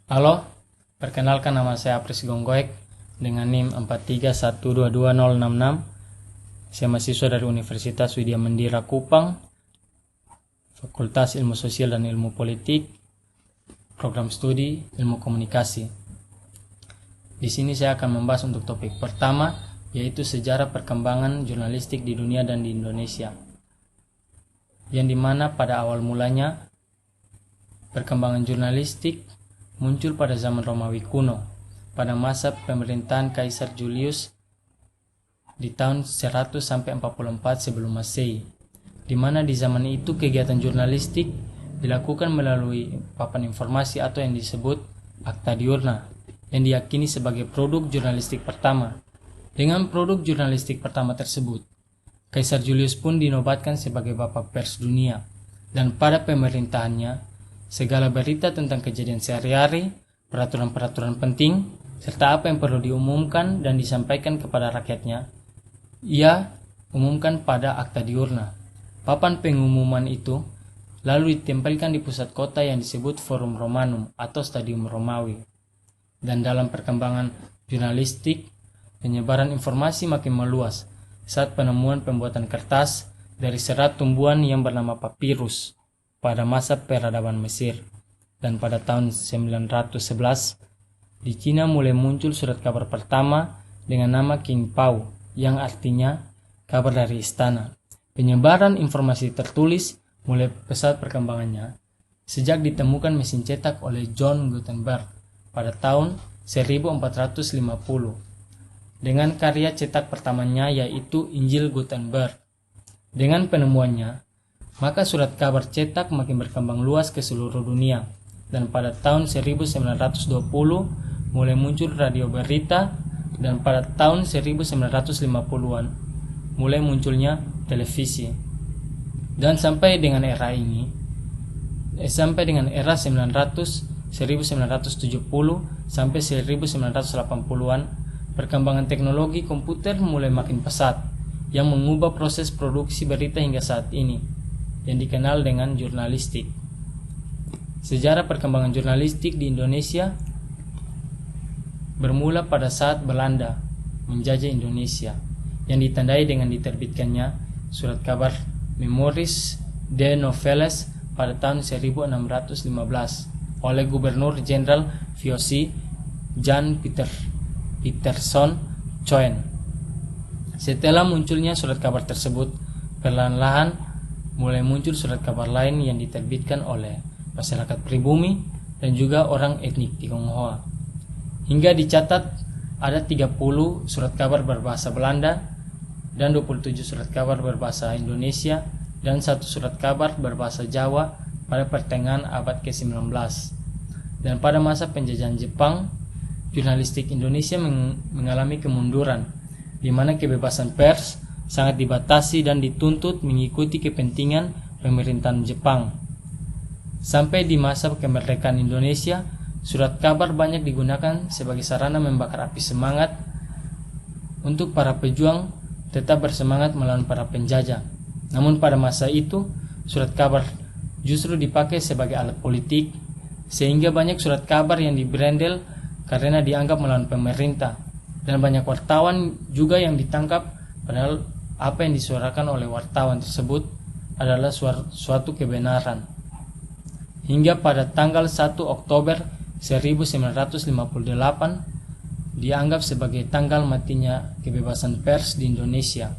Halo, perkenalkan nama saya Apris Gonggoek dengan NIM 431222066. Saya mahasiswa dari Universitas Widya Mandira Kupang, Fakultas Ilmu Sosial dan Ilmu Politik, Program Studi Ilmu Komunikasi. Di sini saya akan membahas untuk topik pertama, yaitu sejarah perkembangan jurnalistik di dunia dan di Indonesia. Yang dimana pada awal mulanya perkembangan jurnalistik muncul pada zaman Romawi kuno, pada masa pemerintahan Kaisar Julius di tahun 100 sampai 44 sebelum Masehi, di mana di zaman itu kegiatan jurnalistik dilakukan melalui papan informasi atau yang disebut akta diurna, yang diyakini sebagai produk jurnalistik pertama. Dengan produk jurnalistik pertama tersebut, Kaisar Julius pun dinobatkan sebagai Bapak Pers Dunia, dan pada pemerintahannya segala berita tentang kejadian sehari-hari, peraturan-peraturan penting, serta apa yang perlu diumumkan dan disampaikan kepada rakyatnya, ia umumkan pada akta diurna. Papan pengumuman itu lalu ditempelkan di pusat kota yang disebut Forum Romanum atau Stadium Romawi. Dan dalam perkembangan jurnalistik, penyebaran informasi makin meluas saat penemuan pembuatan kertas dari serat tumbuhan yang bernama papirus pada masa peradaban Mesir. Dan pada tahun 911 di Cina mulai muncul surat kabar pertama dengan nama King Pao, yang artinya kabar dari istana. Penyebaran informasi tertulis mulai pesat perkembangannya sejak ditemukan mesin cetak oleh John Gutenberg pada tahun 1450 dengan karya cetak pertamanya, yaitu Injil Gutenberg. Dengan penemuannya, maka surat kabar cetak makin berkembang luas ke seluruh dunia, dan pada tahun 1920 mulai muncul radio berita, dan pada tahun 1950-an mulai munculnya televisi. Dan sampai dengan era 1970 sampai 1980-an, perkembangan teknologi komputer mulai makin pesat yang mengubah proses produksi berita hingga saat ini, yang dikenal dengan jurnalistik. Sejarah perkembangan jurnalistik di Indonesia bermula pada saat Belanda menjajah Indonesia, yang ditandai dengan diterbitkannya surat kabar Memories de Noveles pada tahun 1615 oleh Gubernur Jenderal VOC Jan Pieterszoon Coen. Setelah munculnya surat kabar tersebut, perlahan-lahan mulai muncul surat kabar lain yang diterbitkan oleh masyarakat pribumi dan juga orang etnik Tionghoa. Hingga dicatat ada 30 surat kabar berbahasa Belanda dan 27 surat kabar berbahasa Indonesia dan 1 surat kabar berbahasa Jawa pada pertengahan abad ke-19. Dan pada masa penjajahan Jepang, jurnalistik Indonesia mengalami kemunduran, di mana kebebasan pers sangat dibatasi dan dituntut mengikuti kepentingan pemerintahan Jepang. Sampai di masa kemerdekaan Indonesia, surat kabar banyak digunakan sebagai sarana membakar api semangat untuk para pejuang tetap bersemangat melawan para penjajah. Namun pada masa itu, surat kabar justru dipakai sebagai alat politik, sehingga banyak surat kabar yang dibrandel karena dianggap melawan pemerintah, dan banyak wartawan juga yang ditangkap padahal apa yang disuarakan oleh wartawan tersebut adalah suatu kebenaran. Hingga pada tanggal 1 Oktober 1958 dianggap sebagai tanggal matinya kebebasan pers di Indonesia.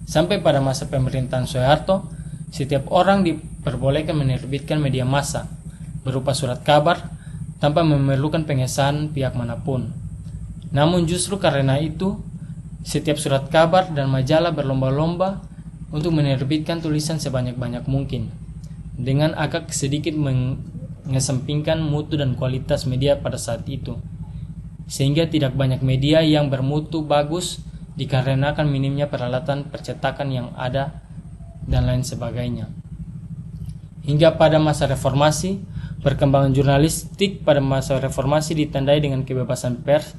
Sampai pada masa pemerintahan Soeharto, setiap orang diperbolehkan menerbitkan media massa berupa surat kabar tanpa memerlukan pengesahan pihak manapun. Namun justru karena itu, setiap surat kabar dan majalah berlomba-lomba untuk menerbitkan tulisan sebanyak-banyak mungkin, dengan agak sedikit mengesampingkan mutu dan kualitas media pada saat itu, sehingga tidak banyak media yang bermutu bagus dikarenakan minimnya peralatan percetakan yang ada dan lain sebagainya. Hingga pada masa reformasi, perkembangan jurnalistik pada masa reformasi ditandai dengan kebebasan pers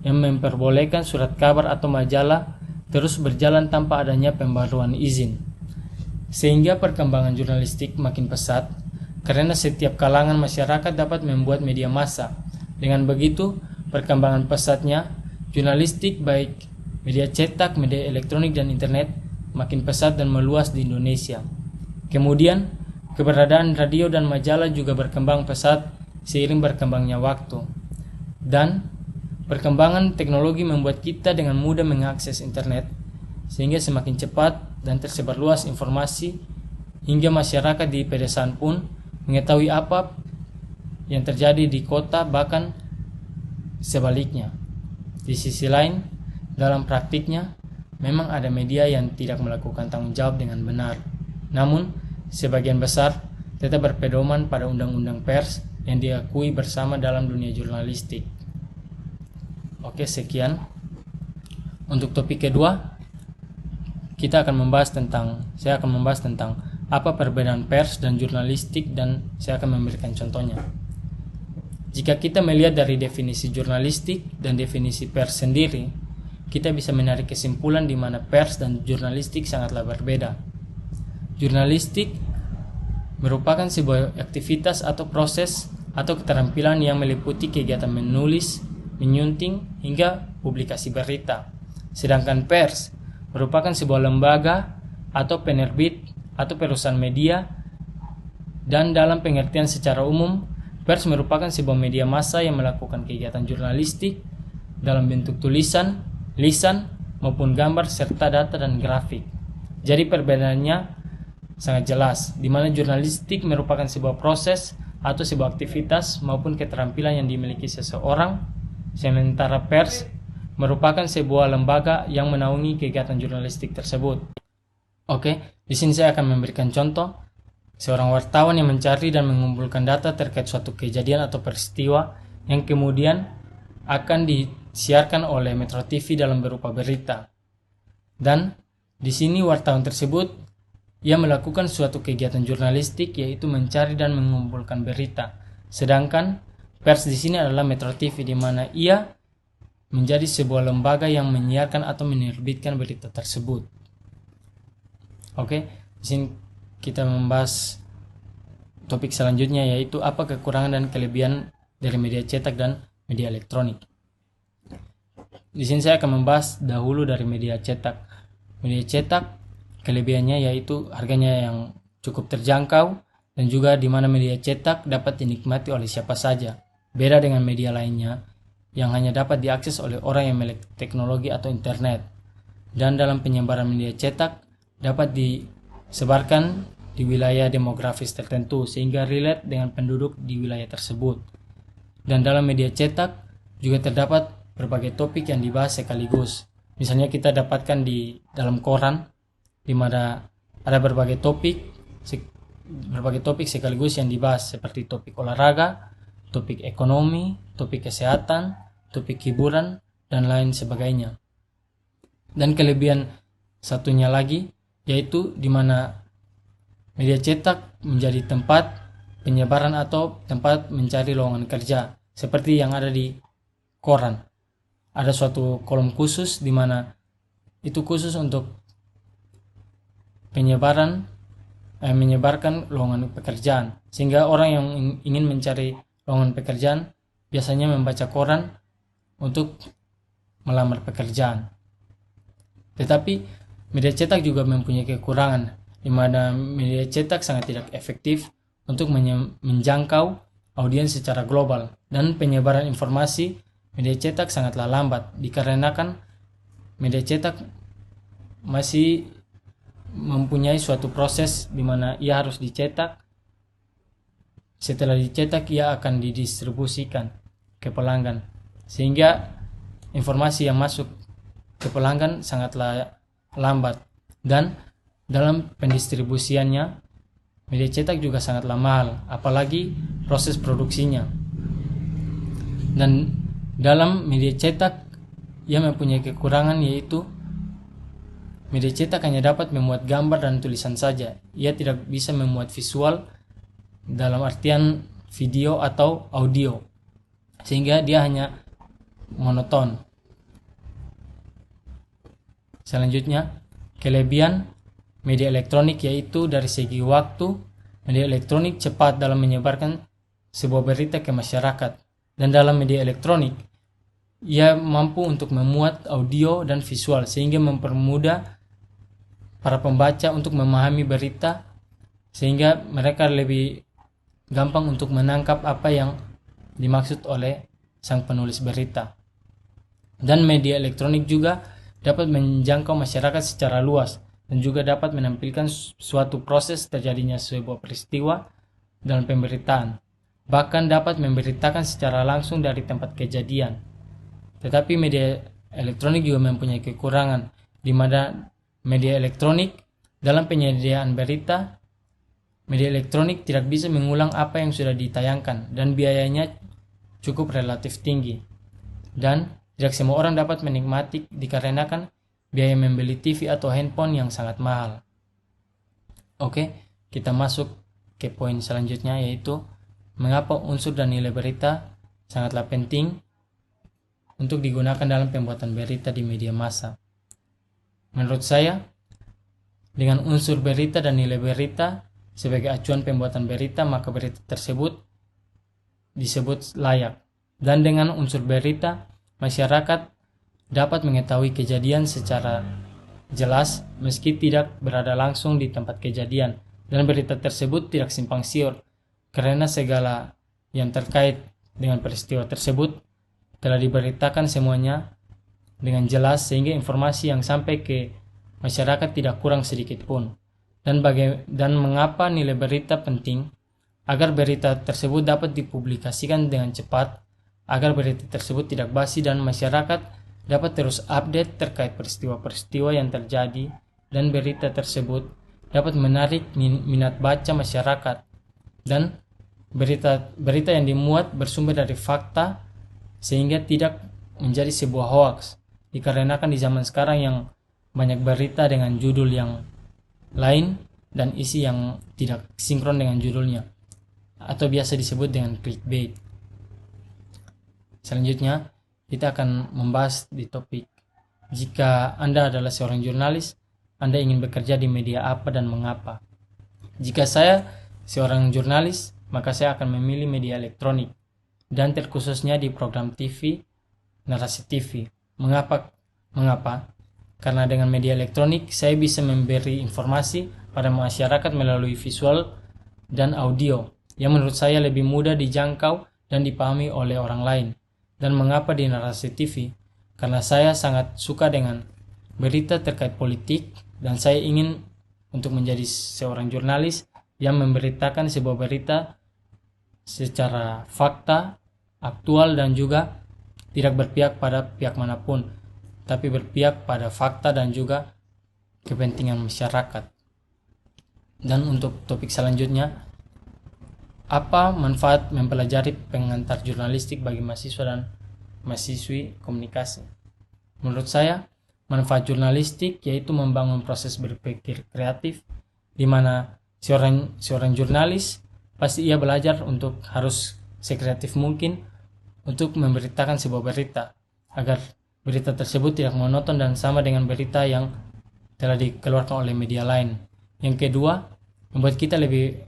yang memperbolehkan surat kabar atau majalah terus berjalan tanpa adanya pembaruan izin. Sehingga perkembangan jurnalistik makin pesat karena setiap kalangan masyarakat dapat membuat media massa. Dengan begitu, perkembangan pesatnya jurnalistik baik media cetak, media elektronik, dan internet makin pesat dan meluas di Indonesia. Kemudian, keberadaan radio dan majalah juga berkembang pesat seiring berkembangnya waktu. Dan perkembangan teknologi membuat kita dengan mudah mengakses internet, sehingga semakin cepat dan tersebar luas informasi hingga masyarakat di pedesaan pun mengetahui apa yang terjadi di kota, bahkan sebaliknya. Di sisi lain, dalam praktiknya memang ada media yang tidak melakukan tanggung jawab dengan benar. Namun, sebagian besar tetap berpedoman pada undang-undang pers yang diakui bersama dalam dunia jurnalistik. Oke, sekian. Untuk topik kedua, saya akan membahas tentang apa perbedaan pers dan jurnalistik, dan saya akan memberikan contohnya. Jika kita melihat dari definisi jurnalistik dan definisi pers sendiri, kita bisa menarik kesimpulan di mana pers dan jurnalistik sangatlah berbeda. Jurnalistik merupakan sebuah aktivitas atau proses atau keterampilan yang meliputi kegiatan menulis, menyunting, hingga publikasi berita. Sedangkan pers merupakan sebuah lembaga atau penerbit atau perusahaan media, dan dalam pengertian secara umum, pers merupakan sebuah media massa yang melakukan kegiatan jurnalistik dalam bentuk tulisan, lisan, maupun gambar serta data dan grafik. Jadi perbedaannya sangat jelas, di mana jurnalistik merupakan sebuah proses atau sebuah aktivitas maupun keterampilan yang dimiliki seseorang, sementara pers merupakan sebuah lembaga yang menaungi kegiatan jurnalistik tersebut. Oke, di sini saya akan memberikan contoh. Seorang wartawan yang mencari dan mengumpulkan data terkait suatu kejadian atau peristiwa yang kemudian akan disiarkan oleh Metro TV dalam berupa berita. Dan di sini wartawan tersebut ia melakukan suatu kegiatan jurnalistik, yaitu mencari dan mengumpulkan berita. Sedangkan pers di sini adalah Metro TV, di mana ia menjadi sebuah lembaga yang menyiarkan atau menerbitkan berita tersebut. Oke, di sini kita membahas topik selanjutnya, yaitu apa kekurangan dan kelebihan dari media cetak dan media elektronik. Di sini saya akan membahas dahulu dari media cetak. Media cetak, kelebihannya yaitu harganya yang cukup terjangkau, dan juga di mana media cetak dapat dinikmati oleh siapa saja. Beda dengan media lainnya yang hanya dapat diakses oleh orang yang memiliki teknologi atau internet. Dan dalam penyebaran media cetak dapat disebarkan di wilayah demografis tertentu sehingga relate dengan penduduk di wilayah tersebut. Dan dalam media cetak juga terdapat berbagai topik yang dibahas sekaligus. Misalnya kita dapatkan di dalam koran, di mana ada berbagai topik sekaligus yang dibahas, seperti topik olahraga, topik ekonomi, topik kesehatan, topik hiburan, dan lain sebagainya. Dan kelebihan satunya lagi yaitu di mana media cetak menjadi tempat penyebaran atau tempat mencari lowongan kerja, seperti yang ada di koran. Ada suatu kolom khusus di mana itu khusus untuk menyebarkan lowongan pekerjaan, sehingga orang yang ingin mencari lowongan pekerjaan biasanya membaca koran untuk melamar pekerjaan. Tetapi media cetak juga mempunyai kekurangan, di mana media cetak sangat tidak efektif untuk menjangkau audiens secara global, dan penyebaran informasi media cetak sangatlah lambat dikarenakan media cetak masih mempunyai suatu proses di mana ia harus dicetak. Setelah dicetak ia akan didistribusikan ke pelanggan, sehingga informasi yang masuk ke pelanggan sangatlah lambat. Dan dalam pendistribusiannya media cetak juga sangatlah mahal, apalagi proses produksinya. Dan dalam media cetak ia mempunyai kekurangan, yaitu media cetak hanya dapat memuat gambar dan tulisan saja. Ia tidak bisa memuat visual dalam artian video atau audio, sehingga dia hanya monoton. Selanjutnya, kelebihan media elektronik yaitu dari segi waktu Media elektronik cepat dalam menyebarkan sebuah berita ke masyarakat. Dan dalam media elektronik, ia mampu untuk memuat audio dan visual sehingga mempermudah para pembaca untuk memahami berita, sehingga mereka lebih gampang untuk menangkap apa yang dimaksud oleh sang penulis berita. Dan media elektronik juga dapat menjangkau masyarakat secara luas dan juga dapat menampilkan suatu proses terjadinya sebuah peristiwa dalam pemberitaan. Bahkan dapat memberitakan secara langsung dari tempat kejadian. Tetapi media elektronik juga mempunyai kekurangan, di mana media elektronik dalam penyediaan berita, media elektronik tidak bisa mengulang apa yang sudah ditayangkan dan biayanya cukup relatif tinggi. Dan tidak semua orang dapat menikmati dikarenakan biaya membeli TV atau handphone yang sangat mahal. Oke, kita masuk ke poin selanjutnya, yaitu mengapa unsur dan nilai berita sangatlah penting untuk digunakan dalam pembuatan berita di media massa. Menurut saya, dengan unsur berita dan nilai berita sebagai acuan pembuatan berita, maka berita tersebut disebut layak. Dan dengan unsur berita, masyarakat dapat mengetahui kejadian secara jelas meski tidak berada langsung di tempat kejadian, dan berita tersebut tidak simpang siur karena segala yang terkait dengan peristiwa tersebut telah diberitakan semuanya dengan jelas sehingga informasi yang sampai ke masyarakat tidak kurang sedikit pun. Dan mengapa nilai berita penting? Agar berita tersebut dapat dipublikasikan dengan cepat, agar berita tersebut tidak basi dan masyarakat dapat terus update terkait peristiwa-peristiwa yang terjadi, dan berita tersebut dapat menarik minat baca masyarakat. Dan berita yang dimuat bersumber dari fakta sehingga tidak menjadi sebuah hoax. Dikarenakan di zaman sekarang yang banyak berita dengan judul yang lain dan isi yang tidak sinkron dengan judulnya, atau biasa disebut dengan clickbait. Selanjutnya, kita akan membahas di topik, jika Anda adalah seorang jurnalis, Anda ingin bekerja di media apa dan mengapa? Jika saya seorang jurnalis, maka saya akan memilih media elektronik, dan terkhususnya di program TV, narasi TV. Mengapa? Karena dengan media elektronik, saya bisa memberi informasi pada masyarakat melalui visual dan audio, yang menurut saya lebih mudah dijangkau dan dipahami oleh orang lain. Dan mengapa di narasi TV? Karena saya sangat suka dengan berita terkait politik, dan saya ingin untuk menjadi seorang jurnalis yang memberitakan sebuah berita secara fakta, aktual, dan juga tidak berpihak pada pihak manapun, tapi berpihak pada fakta dan juga kepentingan masyarakat. Dan untuk topik selanjutnya, apa manfaat mempelajari pengantar jurnalistik bagi mahasiswa dan mahasiswi komunikasi? Menurut saya, manfaat jurnalistik yaitu membangun proses berpikir kreatif, di mana seorang jurnalis pasti ia belajar untuk harus sekreatif mungkin untuk memberitakan sebuah berita, agar berita tersebut tidak monoton dan sama dengan berita yang telah dikeluarkan oleh media lain. Yang kedua, membuat kita lebih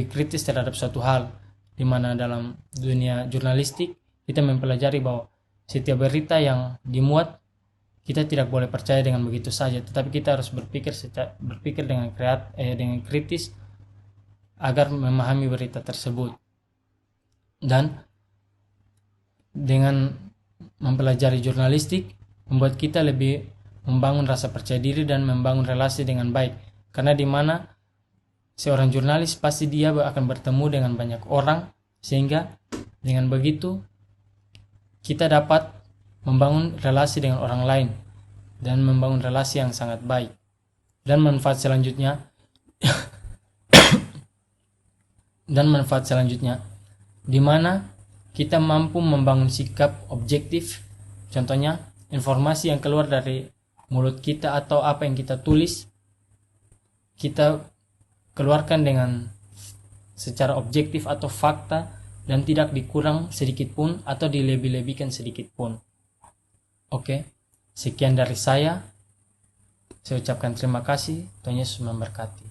kritis terhadap suatu hal, di mana dalam dunia jurnalistik kita mempelajari bahwa setiap berita yang dimuat kita tidak boleh percaya dengan begitu saja, tetapi kita harus berpikir dengan kritis agar memahami berita tersebut. Dan dengan mempelajari jurnalistik membuat kita lebih membangun rasa percaya diri dan membangun relasi dengan baik, karena di mana seorang jurnalis pasti dia akan bertemu dengan banyak orang, sehingga dengan begitu kita dapat membangun relasi dengan orang lain dan membangun relasi yang sangat baik. Dan manfaat selanjutnya di mana kita mampu membangun sikap objektif. Contohnya, informasi yang keluar dari mulut kita atau apa yang kita tulis, kita keluarkan dengan secara objektif atau fakta dan tidak dikurang sedikit pun atau dilebih-lebihkan sedikit pun. Oke, sekian dari saya. Saya ucapkan terima kasih. Tuhan Yesus memberkati.